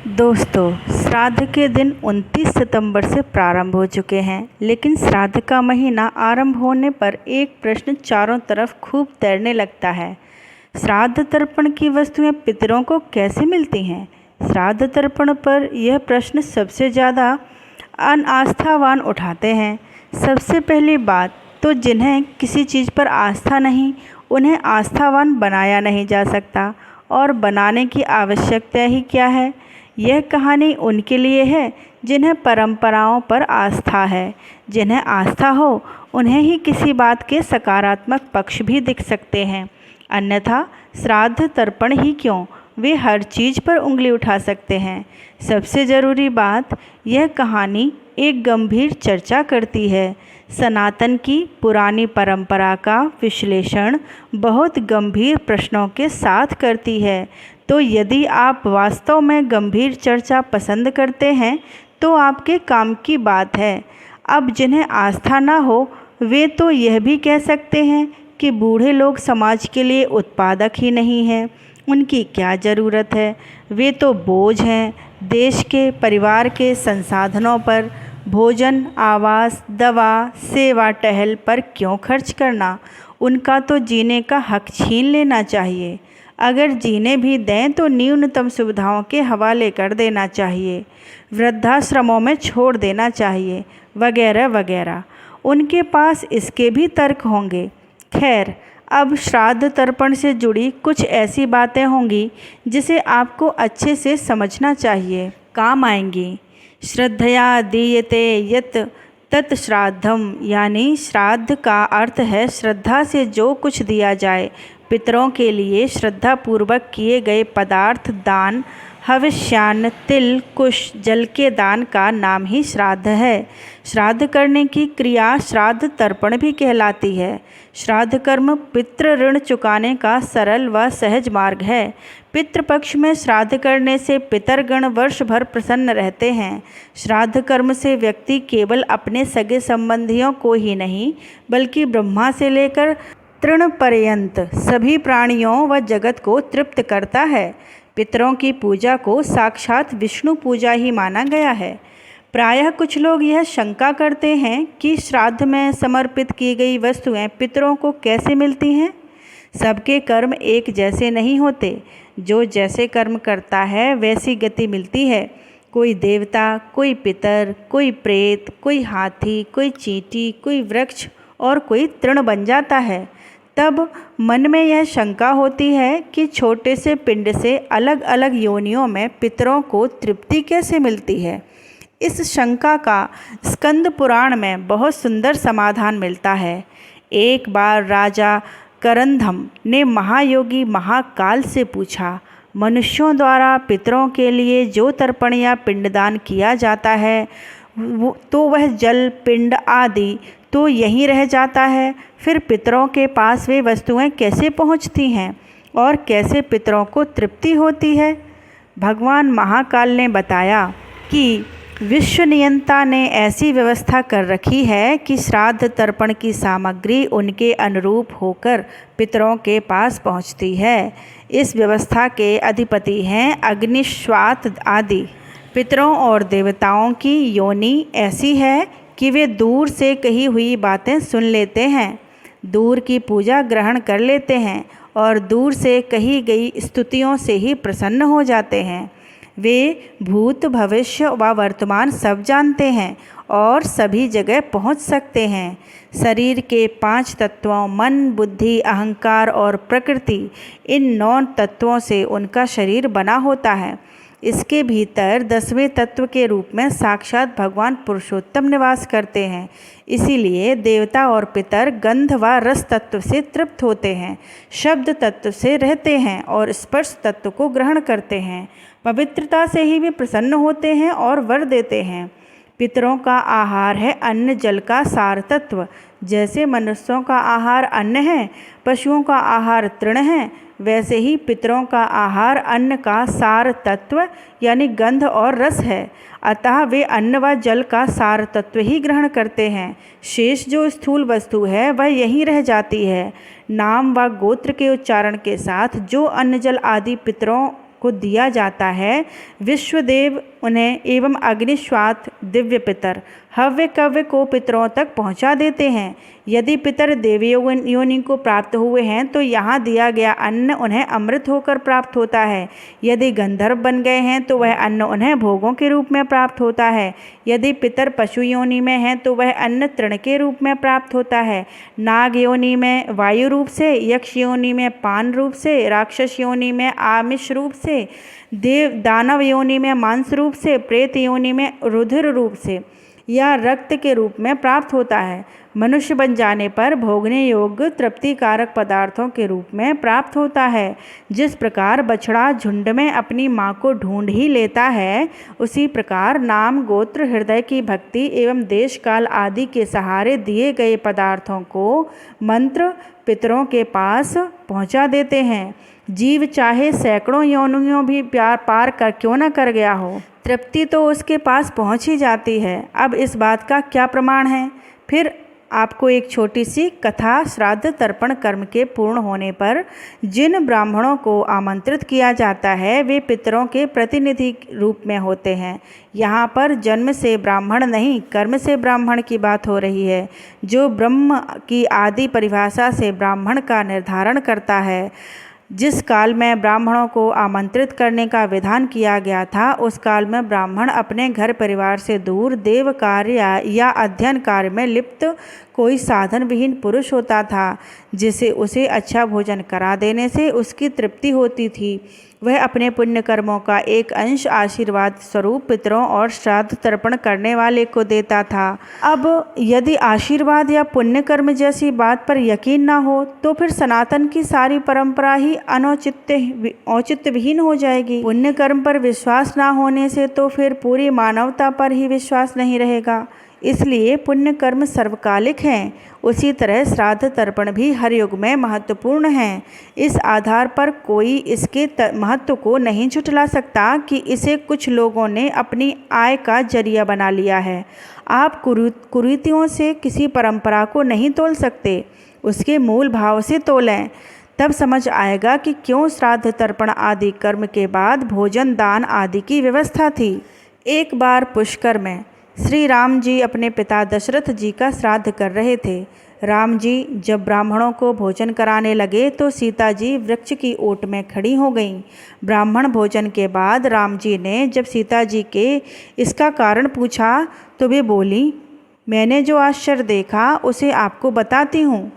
दोस्तों, श्राद्ध के दिन 29 सितंबर से प्रारंभ हो चुके हैं, लेकिन श्राद्ध का महीना आरंभ होने पर एक प्रश्न चारों तरफ खूब तैरने लगता है। श्राद्ध तर्पण की वस्तुएं पितरों को कैसे मिलती हैं? श्राद्ध तर्पण पर यह प्रश्न सबसे ज़्यादा अनास्थावान उठाते हैं। सबसे पहली बात तो जिन्हें किसी चीज़ पर आस्था नहीं, उन्हें आस्थावान बनाया नहीं जा सकता, और बनाने की आवश्यकता ही क्या है। यह कहानी उनके लिए है जिन्हें परंपराओं पर आस्था है। जिन्हें आस्था हो उन्हें ही किसी बात के सकारात्मक पक्ष भी दिख सकते हैं, अन्यथा श्राद्ध तर्पण ही क्यों, वे हर चीज़ पर उंगली उठा सकते हैं। सबसे ज़रूरी बात, यह कहानी एक गंभीर चर्चा करती है। सनातन की पुरानी परंपरा का विश्लेषण बहुत गंभीर प्रश्नों के साथ करती है। तो यदि आप वास्तव में गंभीर चर्चा पसंद करते हैं तो आपके काम की बात है। अब जिन्हें आस्था ना हो वे तो यह भी कह सकते हैं कि बूढ़े लोग समाज के लिए उत्पादक ही नहीं हैं, उनकी क्या ज़रूरत है, वे तो बोझ हैं देश के परिवार के संसाधनों पर। भोजन, आवास, दवा, सेवा टहल पर क्यों खर्च करना, उनका तो जीने का हक छीन लेना चाहिए। अगर जीने भी दें तो न्यूनतम सुविधाओं के हवाले कर देना चाहिए, वृद्धाश्रमों में छोड़ देना चाहिए, वगैरह वगैरह। उनके पास इसके भी तर्क होंगे। खैर, अब श्राद्ध तर्पण से जुड़ी कुछ ऐसी बातें होंगी जिसे आपको अच्छे से समझना चाहिए, काम आएंगी। श्रद्धया दीयते यत् तत् श्राद्धम, यानी श्राद्ध का अर्थ है श्रद्धा से जो कुछ दिया जाए। पितरों के लिए श्रद्धापूर्वक किए गए पदार्थ, दान, हविष्यान्न, तिल, कुश, जल के दान का नाम ही श्राद्ध है। श्राद्ध करने की क्रिया श्राद्ध तर्पण भी कहलाती है। श्राद्ध कर्म पितृ ऋण चुकाने का सरल व सहज मार्ग है। पितृपक्ष में श्राद्ध करने से पितरगण वर्ष भर प्रसन्न रहते हैं। श्राद्ध कर्म से व्यक्ति केवल अपने सगे संबंधियों को ही नहीं, बल्कि ब्रह्मा से लेकर तृण पर्यंत सभी प्राणियों व जगत को तृप्त करता है। पितरों की पूजा को साक्षात विष्णु पूजा ही माना गया है। प्रायः कुछ लोग यह शंका करते हैं कि श्राद्ध में समर्पित की गई वस्तुएं पितरों को कैसे मिलती हैं। सबके कर्म एक जैसे नहीं होते। जो जैसे कर्म करता है वैसी गति मिलती है। कोई देवता, कोई पितर, कोई प्रेत, कोई हाथी, कोई चींटी, कोई वृक्ष और कोई तृण बन जाता है। तब मन में यह शंका होती है कि छोटे से पिंड से अलग अलग योनियों में पितरों को तृप्ति कैसे मिलती है। इस शंका का स्कंद पुराण में बहुत सुंदर समाधान मिलता है। एक बार राजा करंधम ने महायोगी महाकाल से पूछा, मनुष्यों द्वारा पितरों के लिए जो तर्पण या पिंडदान किया जाता है तो वह जल, पिंड आदि तो यहीं रह जाता है, फिर पितरों के पास वे वस्तुएं कैसे पहुंचती हैं और कैसे पितरों को तृप्ति होती है। भगवान महाकाल ने बताया कि विश्व नियंता ने ऐसी व्यवस्था कर रखी है कि श्राद्ध तर्पण की सामग्री उनके अनुरूप होकर पितरों के पास पहुंचती है। इस व्यवस्था के अधिपति हैं अग्निश्वात आदि। पितरों और देवताओं की योनि ऐसी है कि वे दूर से कही हुई बातें सुन लेते हैं, दूर की पूजा ग्रहण कर लेते हैं और दूर से कही गई स्तुतियों से ही प्रसन्न हो जाते हैं। वे भूत, भविष्य व वर्तमान सब जानते हैं और सभी जगह पहुंच सकते हैं। शरीर के 5 तत्वों मन, बुद्धि, अहंकार और प्रकृति, इन 9 तत्वों से उनका शरीर बना होता है। इसके भीतर 10वें तत्व के रूप में साक्षात भगवान पुरुषोत्तम निवास करते हैं। इसीलिए देवता और पितर गंध व रस तत्व से तृप्त होते हैं, शब्द तत्व से रहते हैं और स्पर्श तत्व को ग्रहण करते हैं। पवित्रता से ही वे प्रसन्न होते हैं और वर देते हैं। पितरों का आहार है अन्न जल का सार तत्व। जैसे मनुष्यों का आहार अन्न है, पशुओं का आहार तृण है, वैसे ही पितरों का आहार अन्न का सार तत्व यानी गंध और रस है। अतः वे अन्न व जल का सार तत्व ही ग्रहण करते हैं। शेष जो स्थूल वस्तु है वह यहीं रह जाती है। नाम व गोत्र के उच्चारण के साथ जो अन्न जल आदि पितरों को दिया जाता है। विश्वदेव उन्हें एवं अग्निश्वात दिव्य पितर हव्य कव्य को पितरों तक पहुंचा देते हैं। यदि पितर देवी योनि को प्राप्त हुए हैं तो यहाँ दिया गया अन्न उन्हें अमृत होकर प्राप्त होता है। यदि गंधर्व बन गए हैं तो वह अन्न उन्हें भोगों के रूप में प्राप्त होता है। यदि पितर पशु योनि में हैं तो वह अन्न तृण के रूप में प्राप्त होता है। नाग योनि में वायु रूप से, यक्ष योनि में पान रूप से, राक्षस योनि में आमिष रूप से, दानव योनि में मांस रूप से, प्रेत योनि में रुधिर रूप से या रक्त के रूप में प्राप्त होता है। मनुष्य बन जाने पर भोगने योग्य तृप्तिकारक पदार्थों के रूप में प्राप्त होता है। जिस प्रकार बछड़ा झुंड में अपनी माँ को ढूंढ ही लेता है, उसी प्रकार नाम, गोत्र, हृदय की भक्ति एवं देश काल आदि के सहारे दिए गए पदार्थों को मंत्र पितरों के पास पहुँचा देते हैं। जीव चाहे सैकड़ों योनियों भी पार कर क्यों न कर गया हो, तृप्ति तो उसके पास पहुंच ही जाती है। अब इस बात का क्या प्रमाण है? फिर आपको एक छोटी सी कथा श्राद्ध तर्पण कर्म के पूर्ण होने पर जिन ब्राह्मणों को आमंत्रित किया जाता है वे पितरों के प्रतिनिधि रूप में होते हैं। यहाँ पर जन्म से ब्राह्मण नहीं, कर्म से ब्राह्मण की बात हो रही है, जो ब्रह्म की आदि परिभाषा से ब्राह्मण का निर्धारण करता है। जिस काल में ब्राह्मणों को आमंत्रित करने का विधान किया गया था, उस काल में ब्राह्मण अपने घर परिवार से दूर देव कार्य या अध्ययन कार्य में लिप्त कोई साधन विहीन पुरुष होता था, जिसे उसे अच्छा भोजन करा देने से उसकी तृप्ति होती थी। वह अपने पुण्य कर्मों का एक अंश आशीर्वाद स्वरूप पितरों और श्राद्ध तर्पण करने वाले को देता था। अब यदि आशीर्वाद या पुण्य कर्म जैसी बात पर यकीन ना हो तो फिर सनातन की सारी परंपरा ही औचित्य विहीन हो जाएगी। पुण्य कर्म पर विश्वास ना होने से तो फिर पूरी मानवता पर ही विश्वास नहीं रहेगा। इसलिए पुण्य कर्म सर्वकालिक हैं। उसी तरह श्राद्ध तर्पण भी हर युग में महत्वपूर्ण हैं। इस आधार पर कोई इसके महत्व को नहीं झुठला सकता कि इसे कुछ लोगों ने अपनी आय का जरिया बना लिया है। आप कुरीतियों से किसी परंपरा को नहीं तोल सकते, उसके मूल भाव से तोलें। तब समझ आएगा कि क्यों श्राद्ध तर्पण आदि कर्म के बाद भोजन दान आदि की व्यवस्था थी। एक बार पुष्कर में श्री राम जी अपने पिता दशरथ जी का श्राद्ध कर रहे थे। राम जी जब ब्राह्मणों को भोजन कराने लगे तो सीता जी वृक्ष की ओट में खड़ी हो गईं। ब्राह्मण भोजन के बाद राम जी ने जब सीता जी के इसका कारण पूछा तो वे बोली, मैंने जो आश्चर्य देखा उसे आपको बताती हूँ।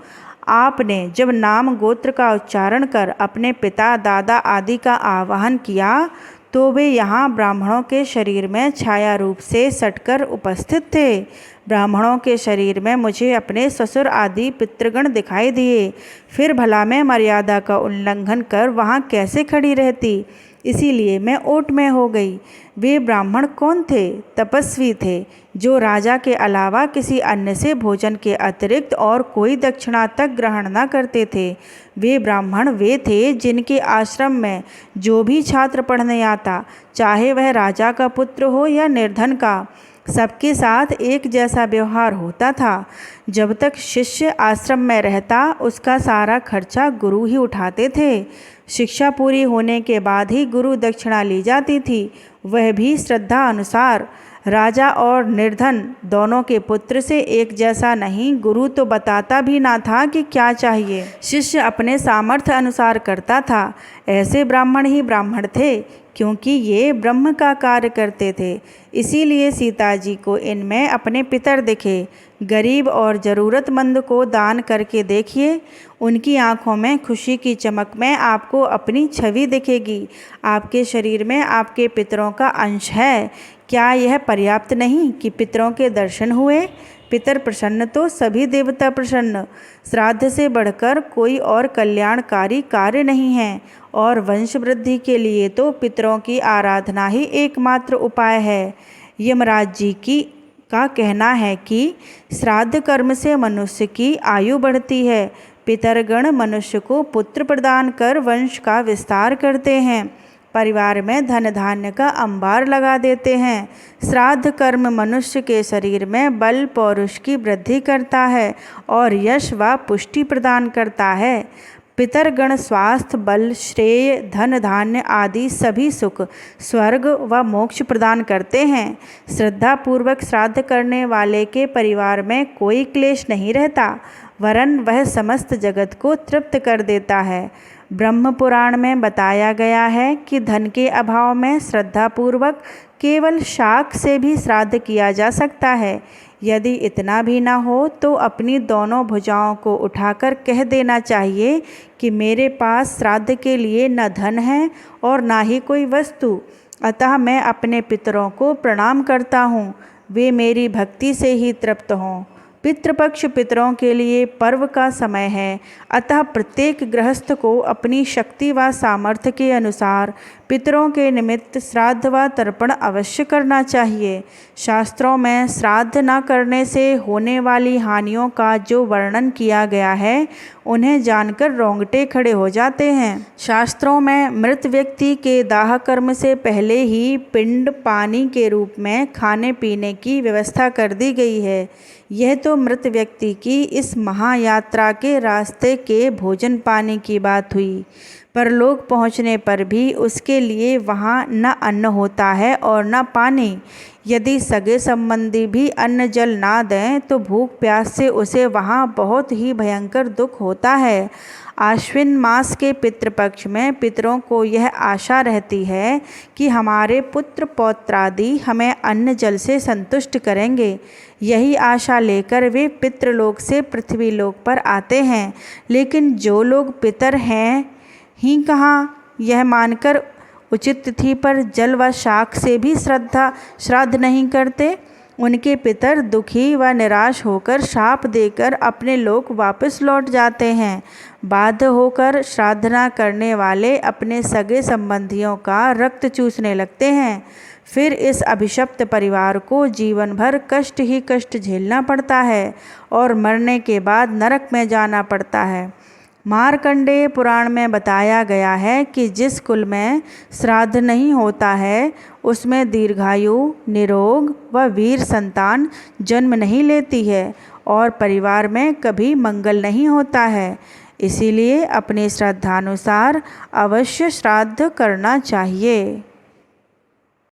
आपने जब नाम गोत्र का उच्चारण कर अपने पिता दादा आदि का आवाहन किया तो वे यहाँ ब्राह्मणों के शरीर में छाया रूप से सटकर उपस्थित थे। ब्राह्मणों के शरीर में मुझे अपने ससुर आदि पितृगण दिखाई दिए। फिर भला मैं मर्यादा का उल्लंघन कर वहाँ कैसे खड़ी रहती? इसीलिए मैं ओट में हो गई। वे ब्राह्मण कौन थे? तपस्वी थे, जो राजा के अलावा किसी अन्य से भोजन के अतिरिक्त और कोई दक्षिणा तक ग्रहण न करते थे। वे ब्राह्मण वे थे जिनके आश्रम में जो भी छात्र पढ़ने आता, चाहे वह राजा का पुत्र हो या निर्धन का, सबके साथ एक जैसा व्यवहार होता था। जब तक शिष्य आश्रम में रहता उसका सारा खर्चा गुरु ही उठाते थे। शिक्षा पूरी होने के बाद ही गुरु दक्षिणा ली जाती थी, वह भी श्रद्धा अनुसार। राजा और निर्धन दोनों के पुत्र से एक जैसा नहीं। गुरु तो बताता भी ना था कि क्या चाहिए, शिष्य अपने सामर्थ्य अनुसार करता था। ऐसे ब्राह्मण ही ब्राह्मण थे, क्योंकि ये ब्रह्म का कार्य करते थे। इसीलिए सीता जी को इनमें अपने पितर दिखे। गरीब और ज़रूरतमंद को दान करके देखिए, उनकी आँखों में खुशी की चमक में आपको अपनी छवि दिखेगी। आपके शरीर में आपके पितरों का अंश है। क्या यह पर्याप्त नहीं कि पितरों के दर्शन हुए? पितर प्रसन्न तो सभी देवता प्रसन्न। श्राद्ध से बढ़कर कोई और कल्याणकारी कार्य नहीं है, और वंश वृद्धि के लिए तो पितरों की आराधना ही एकमात्र उपाय है। यमराज जी का कहना है कि श्राद्ध कर्म से मनुष्य की आयु बढ़ती है। पितरगण मनुष्य को पुत्र प्रदान कर वंश का विस्तार करते हैं, परिवार में धन धान्य का अंबार लगा देते हैं। श्राद्ध कर्म मनुष्य के शरीर में बल पौरुष की वृद्धि करता है और यश व पुष्टि प्रदान करता है। पितरगण स्वास्थ्य, बल, श्रेय, धन धान्य आदि सभी सुख, स्वर्ग व मोक्ष प्रदान करते हैं। श्रद्धापूर्वक श्राद्ध करने वाले के परिवार में कोई क्लेश नहीं रहता, वरन वह समस्त जगत को तृप्त कर देता है। ब्रह्म पुराण में बताया गया है कि धन के अभाव में श्रद्धापूर्वक केवल शाक से भी श्राद्ध किया जा सकता है। यदि इतना भी न हो तो अपनी दोनों भुजाओं को उठाकर कह देना चाहिए कि मेरे पास श्राद्ध के लिए न धन है और न ही कोई वस्तु, अतः मैं अपने पितरों को प्रणाम करता हूँ, वे मेरी भक्ति से ही तृप्त हों। पितृपक्ष पितरों के लिए पर्व का समय है, अतः प्रत्येक गृहस्थ को अपनी शक्ति व सामर्थ्य के अनुसार पितरों के निमित्त श्राद्ध व तर्पण अवश्य करना चाहिए। शास्त्रों में श्राद्ध न करने से होने वाली हानियों का जो वर्णन किया गया है, उन्हें जानकर रोंगटे खड़े हो जाते हैं। शास्त्रों में मृत व्यक्ति के दाह कर्म से पहले ही पिंड पानी के रूप में खाने पीने की व्यवस्था कर दी गई है। यह तो मृत व्यक्ति की इस महायात्रा के रास्ते के भोजन पानी की बात हुई। परलोक पहुँचने पर भी उसके लिए वहाँ न अन्न होता है और न पानी। यदि सगे संबंधी भी अन्न जल ना दें तो भूख प्यास से उसे वहाँ बहुत ही भयंकर दुख होता है। आश्विन मास के पितृपक्ष में पितरों को यह आशा रहती है कि हमारे पुत्र पौत्रादि हमें अन्न जल से संतुष्ट करेंगे। यही आशा लेकर वे पितृलोक से पृथ्वी लोक पर आते हैं। लेकिन जो लोग पितर हैं ही कहाँ, यह मानकर उचित तिथि पर जल व शाक से भी श्राद्ध नहीं करते, उनके पितर दुखी व निराश होकर शाप देकर अपने लोक वापस लौट जाते हैं। बाध्य होकर श्राद्ध न करने वाले अपने सगे संबंधियों का रक्त चूसने लगते हैं। फिर इस अभिशप्त परिवार को जीवन भर कष्ट ही कष्ट झेलना पड़ता है और मरने के बाद नरक में जाना पड़ता है। मार्कंडेय पुराण में बताया गया है कि जिस कुल में श्राद्ध नहीं होता है उसमें दीर्घायु, निरोग व वीर संतान जन्म नहीं लेती है और परिवार में कभी मंगल नहीं होता है। इसीलिए अपनी श्रद्धानुसार अवश्य श्राद्ध करना चाहिए।